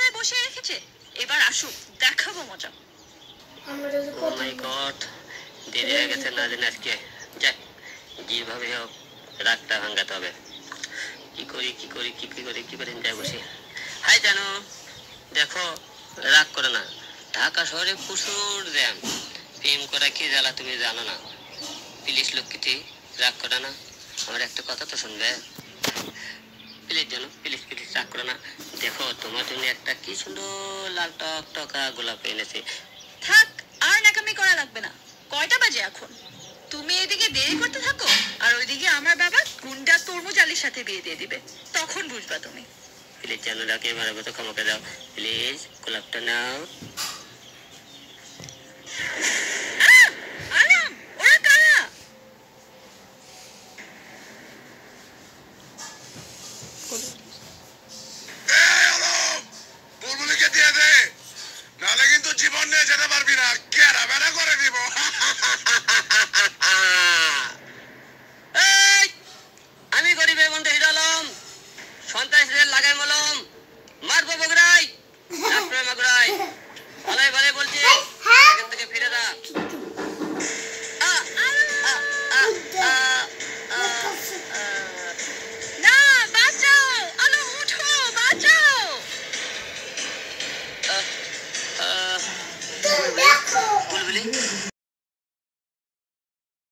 জায়গায় বসিয়ে রেখেছে। এবার আসুক, দেখাবো মজা। ও মাই গড, দেরি হয়ে গেছে না জানি আজকে। যাক, যেভাবে হোক রাগটা ভাঙাতে হবে। কি করি কি করি কি কি করি কি করে যাই বসি। হাই জানো, দেখো রাগ করে না, ঢাকা শহরে প্রচুর জ্যাম। প্রেম করা কি জ্বালা তুমি জানো না। প্লিজ লক্ষ্মীটি রাগ করে না, আমার একটা কথা তো শুনবে প্লিজ। জানো প্লিজ প্লিজ রাগ করে না। দেখো তোমার জন্য একটা কি সুন্দর লাল টক টকা গোলাপ এনেছি। থাক, আর নাকামি করা লাগবে না। কয়টা বাজে এখন? তুমি এদিকে দেরি করতে থাকো, আর ওইদিকে আমার বাবা গুন্ডা তরমুজ আলীর সাথে বিয়ে দিয়ে দিবে, তখন বুঝবা তুমি। প্লিজ জানো রাগে মারা মতো ক্ষমাকে দাও, প্লিজ গোলাপটা নাও।